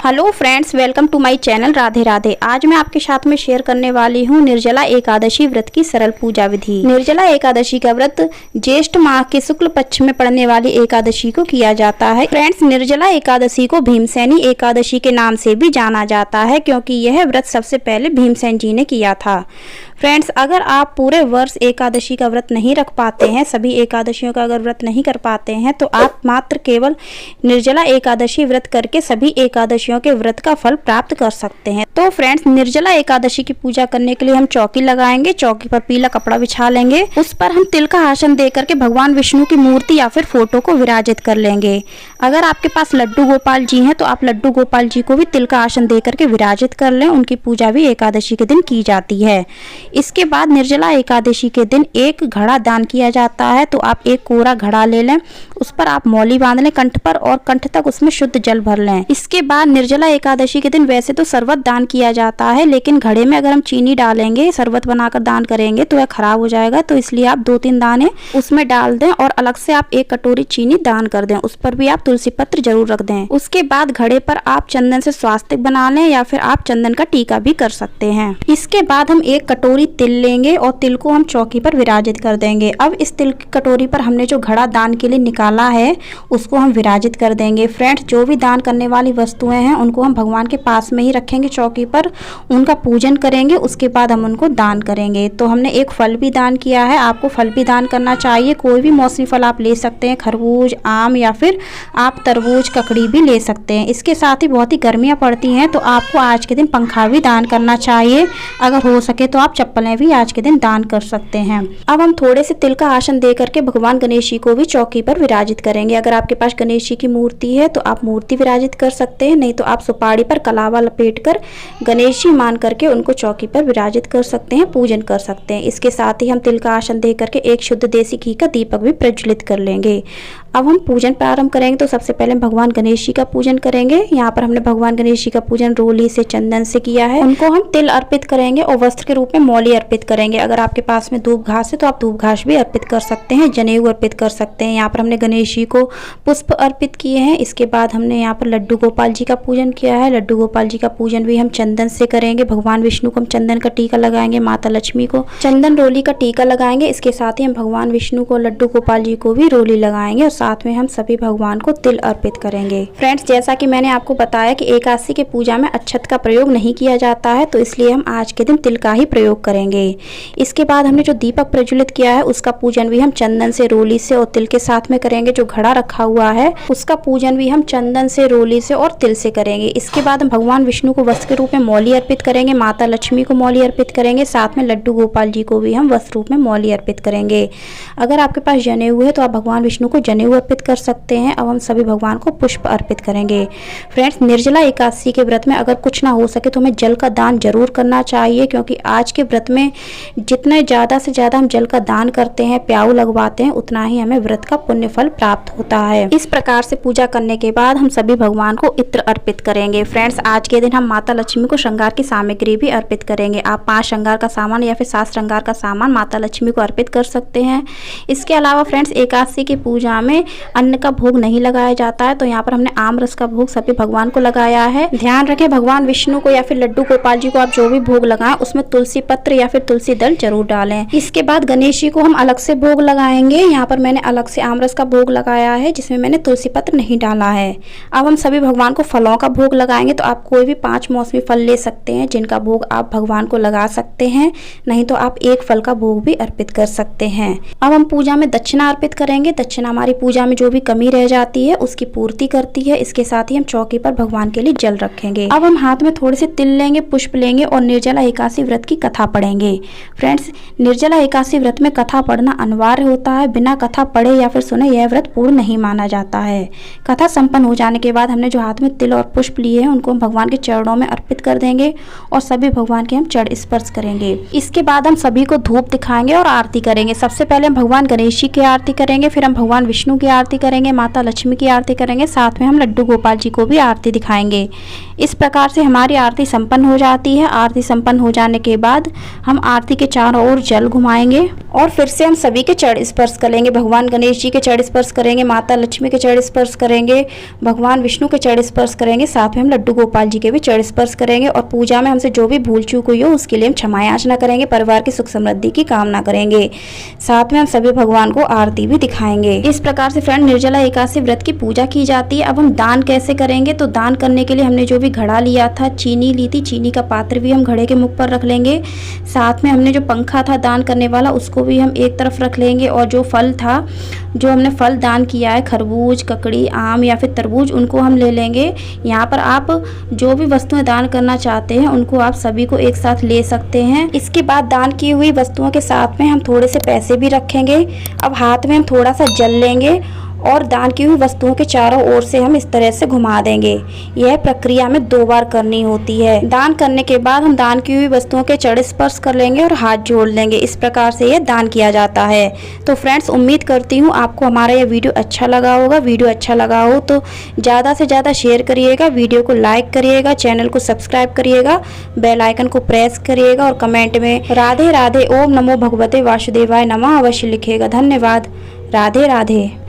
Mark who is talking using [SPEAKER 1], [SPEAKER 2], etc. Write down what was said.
[SPEAKER 1] Hello friends, welcome to my channel Radhe Radhe. आज मैं आपके साथ में शेयर करने वाली हूँ निर्जला एकादशी व्रत की सरल पूजा विधि। निर्जला एकादशी का व्रत ज्येष्ठ माह के शुक्ल पक्ष में पड़ने वाली एकादशी को किया जाता है। फ्रेंड्स, निर्जला एकादशी को भीमसेनी एकादशी के नाम से भी जाना जाता है क्योंकि यह व्रत सबसे पहले भीमसेन जी ने किया था। फ्रेंड्स, अगर आप पूरे वर्ष एकादशी का व्रत नहीं रख पाते हैं, सभी एकादशियों का अगर व्रत नहीं कर पाते हैं, तो आप मात्र केवल निर्जला एकादशी व्रत करके सभी एकादशियों के व्रत का फल प्राप्त कर सकते हैं। तो फ्रेंड्स, निर्जला एकादशी की पूजा करने के लिए हम चौकी लगाएंगे। चौकी पर पीला कपड़ा बिछा लेंगे, उस पर हम तिल का आसन दे करके भगवान विष्णु की मूर्ति या फिर फोटो को विराजित कर लेंगे। अगर आपके पास लड्डू गोपाल जी हैं तो आप लड्डू गोपाल जी को भी तिल का आसन दे करके विराजित कर लें। उनकी पूजा भी एकादशी के दिन की जाती है। इसके बाद निर्जला एकादशी के दिन एक घड़ा दान किया जाता है। तो आप एक कोरा घड़ा ले लें, उस पर आप मौली बांध लें कंठ पर और कंठ तक उसमें शुद्ध जल भर लें। इसके बाद निर्जला एकादशी के दिन वैसे तो शरबत दान किया जाता है, लेकिन घड़े में अगर हम चीनी डालेंगे, शरबत बनाकर दान करेंगे तो यह खराब हो जाएगा। तो इसलिए आप 2-3 दाने उसमें डाल दें और अलग से आप 1 कटोरी चीनी दान कर दें। उस पर भी आप तुलसी पत्र जरूर रख दें। उसके बाद घड़े पर आप चंदन से स्वास्तिक बना लें या फिर आप चंदन का टीका भी कर सकते हैं। इसके बाद हम 1 कटोरी तिल लेंगे और तिल को हम चौकी पर विराजित कर देंगे। अब इस तिल की कटोरी पर हमने जो घड़ा दान के लिए निकाला है उसको हम विराजित कर देंगे। फ्रेंड्स, जो भी दान करने वाली वस्तुएं हैं उनको हम भगवान के पास में ही रखेंगे चौकी पर, उनका पूजन करेंगे। उसके बाद हम उनको दान करेंगे। तो हमने एक फल भी दान किया है, आपको फल भी दान करना चाहिए। कोई भी मौसमी फल आप ले सकते हैं, खरबूज, आम या फिर आप तरबूज, ककड़ी भी ले सकते हैं। इसके साथ ही बहुत ही गर्मियाँ पड़ती हैं तो आपको आज के दिन पंखा भी दान करना चाहिए। अगर हो सके तो आप चप्पलें भी आज के दिन दान कर सकते हैं। अब हम थोड़े से तिल का आसन दे करके भगवान गणेश जी को भी चौकी पर विराजित करेंगे। अगर आपके पास गणेश जी की मूर्ति है तो आप मूर्ति विराजित कर सकते हैं, नहीं तो आप सुपारी पर कलावा लपेट कर गणेश जी मान करके उनको चौकी पर विराजित कर सकते हैं, पूजन कर सकते हैं। इसके साथ ही हम तिल का आसन दे करके एक शुद्ध देसी घी का दीपक भी प्रज्वलित कर लेंगे। अब हम पूजन प्रारंभ करेंगे। तो सबसे पहले भगवान गणेश जी का पूजन करेंगे। यहाँ पर हमने भगवान गणेश जी का पूजन रोली से, चंदन से किया है। उनको हम तिल अर्पित करेंगे और वस्त्र के रूप में मौली अर्पित करेंगे। अगर आपके पास में धूप घास है तो आप धूप घास भी अर्पित कर सकते हैं, जनेऊ अर्पित कर सकते हैं। यहाँ पर हमने गणेश जी को पुष्प अर्पित किए हैं। इसके बाद हमने यहाँ पर लड्डू गोपाल जी का पूजन किया है। लड्डू गोपाल जी का पूजन भी हम चंदन से करेंगे। भगवान विष्णु को हम चंदन का टीका लगाएंगे, माता लक्ष्मी को चंदन रोली का टीका लगाएंगे। इसके साथ ही हम भगवान विष्णु को, लड्डू गोपाल जी को भी रोली लगाएंगे और साथ में हम सभी भगवान को तिल अर्पित करेंगे। फ्रेंड्स, जैसा कि मैंने आपको बताया कि एकादशी के पूजा में अक्षत का प्रयोग नहीं किया जाता है, तो इसलिए हम आज के दिन तिल का ही प्रयोग करेंगे। इसके बाद हमने जो दीपक प्रज्वलित किया है उसका पूजन भी हम चंदन से, रोली से और तिल के साथ में करेंगे। जो घड़ा रखा हुआ है उसका पूजन भी हम चंदन से, रोली से और तिल से करेंगे। इसके बाद हम भगवान विष्णु को वस्त्र के रूप में मौली अर्पित करेंगे, माता लक्ष्मी को मौली अर्पित करेंगे, साथ में लड्डू गोपाल जी को भी हम वस्त्र रूप में मौली अर्पित करेंगे। अगर आपके पास जनेऊ है तो आप भगवान विष्णु को जनेऊ अर्पित कर सकते हैं। अब हम सभी भगवान को पुष्प अर्पित करेंगे। फ्रेंड्स, निर्जला एकादशी के व्रत में अगर कुछ ना हो सके तो हमें जल का दान जरूर करना चाहिए, क्योंकि आज के व्रत में जितने ज़्यादा से ज़्यादा हम जल का दान करते हैं, प्याऊ लगवाते हैं, उतना ही हमें व्रत का पुण्य फल प्राप्त होता है। इस प्रकार से पूजा करने के बाद हम सभी भगवान को इत्र अर्पित करेंगे। फ्रेंड्स, आज के दिन हम माता लक्ष्मी को श्रृंगार की सामग्री भी अर्पित करेंगे। आप 5 श्रृंगार का सामान या फिर 7 श्रृंगार का सामान माता लक्ष्मी को अर्पित कर सकते हैं। इसके अलावा फ्रेंड्स, एकादशी की पूजा में अन्न का भोग नहीं लगाया जाता है, तो यहाँ पर हमने आम रस का भोग सभी भगवान को लगाया है। ध्यान रखें, भगवान विष्णु को या फिर लड्डू गोपाल जी को आप जो भी भोग लगाएं उसमें तुलसी पत्र या फिर तुलसी दल जरूर डालें। इसके बाद गणेश जी को हम अलग से भोग लगाएंगे। यहाँ पर मैंने अलग से आमरस का भोग लगाया है जिसमें मैंने तुलसी पत्र नहीं डाला है। अब हम सभी भगवान को फलों का भोग लगाएंगे। तो आप कोई भी 5 मौसमी फल ले सकते हैं जिनका भोग आप भगवान को लगा सकते हैं, नहीं तो आप 1 फल का भोग भी अर्पित कर सकते हैं। अब हम पूजा में दक्षिणा अर्पित करेंगे। दक्षिणा हमारी पूजा में जो भी कमी रह जाती है उसकी पूर्ति करती है। इसके साथ ही हम चौकी पर भगवान के लिए जल रखेंगे। अब हम हाथ में थोड़े से तिल लेंगे, पुष्प लेंगे और निर्जला एकादशी व्रत की कथा पढ़ेंगे। फ्रेंड्स, निर्जला एकादशी व्रत में कथा पढ़ना अनिवार्य होता है। बिना कथा पढ़े या फिर सुने यह व्रत पूर्ण नहीं माना जाता है। कथा संपन्न हो जाने के बाद हमने जो हाथ में तिल और पुष्प लिए हैं उनको हम भगवान के चरणों में अर्पित कर देंगे और सभी भगवान के हम चरण स्पर्श करेंगे। इसके बाद हम सभी को धूप दिखाएंगे और आरती करेंगे। सबसे पहले हम भगवान गणेश जी की आरती करेंगे, फिर हम भगवान विष्णु की आरती करेंगे, माता लक्ष्मी की आरती करेंगे, साथ में हम लड्डू गोपाल जी को भी आरती दिखाएंगे। इस प्रकार से हमारी आरती संपन्न हो जाती है। आरती संपन्न हो जाने के बाद हम आरती के चारों ओर जल घुमाएंगे और फिर से हम सभी के चरण स्पर्श करेंगे। भगवान गणेश जी के चरण स्पर्श करेंगे, माता लक्ष्मी के चरण स्पर्श करेंगे, भगवान विष्णु के चरण स्पर्श करेंगे, साथ में हम लड्डू गोपाल जी के भी चरण स्पर्श करेंगे और पूजा में हमसे जो भी भूल चूक हुई हो उसके लिए हम क्षमा याचना करेंगे, परिवार की सुख समृद्धि की कामना करेंगे। साथ में हम सभी भगवान को आरती भी दिखाएंगे। इस प्रकार से फ्रेंड निर्जला एकादशी व्रत की पूजा की जाती है। अब हम दान कैसे करेंगे, तो दान करने के लिए हमने जो भी घड़ा लिया था, चीनी ली थी, चीनी का पात्र भी हम घड़े के मुख पर रख लेंगे। साथ में हमने जो पंखा था दान करने वाला उसको भी हम एक तरफ रख लेंगे और जो फल था, जो हमने फल दान किया है, खरबूज, ककड़ी, आम या फिर तरबूज, उनको हम ले लेंगे। यहाँ पर आप जो भी वस्तुएं दान करना चाहते हैं उनको आप सभी को एक साथ ले सकते हैं। इसके बाद दान की हुई वस्तुओं के साथ में हम थोड़े से पैसे भी रखेंगे। अब हाथ में हम थोड़ा सा जल लेंगे और दान की हुई वस्तुओं के चारों ओर से हम इस तरह से घुमा देंगे। यह प्रक्रिया में 2 बार करनी होती है। दान करने के बाद हम दान की हुई वस्तुओं के चरण स्पर्श कर लेंगे और हाथ जोड़ लेंगे। इस प्रकार से यह दान किया जाता है। तो फ्रेंड्स, उम्मीद करती हूँ आपको हमारा यह वीडियो अच्छा लगा होगा। वीडियो अच्छा लगा हो तो ज़्यादा से ज़्यादा शेयर करिएगा, वीडियो को लाइक करिएगा, चैनल को सब्सक्राइब करिएगा, बेल आइकन को प्रेस करिएगा और कमेंट में राधे राधे, ओम नमो भगवते वासुदेवाय नमः अवश्य लिखिएगा। धन्यवाद। राधे राधे।